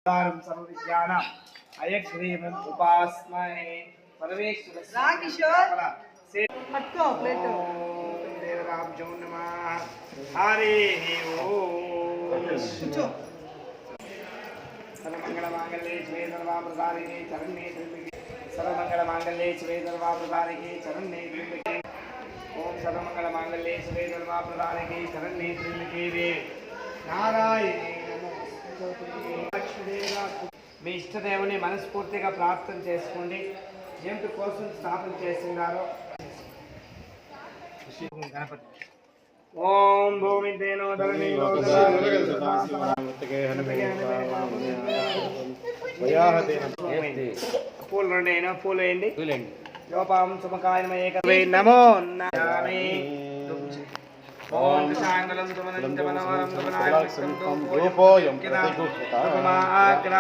सर्वविज्ञान अयग्रीवं उपास्महे परमेश्वर राकिशोर पट्को प्लेट देवराब्जो नमः हरिः ओम सर्वमंगलमांगल्ये शिवे सर्वार्थसाधिके शरण्ये त्र्यंबके सर्वमंगलमांगल्ये शिवे सर्वार्थसाधिके शरण्ये त्र्यंबके ओम सर्वमंगलमांगल्ये शिवे सर्वार्थसाधिके शरण्ये त्र्यंबके नारायणे మీ ఇష్టదేవుని మనస్ఫూర్తిగా ప్రార్థన చేసుకోండి. ఏమిటి కోసం స్థాపన చేస్తున్నారో గణపతి. ఓం భూమి తేనో ధరణి పూలు రెండైనా పూలు వేయండి. యోపాం సుమకాయ నమో నామే ఓం శాంగలం తుమనం తుమనవరం తుమనాయ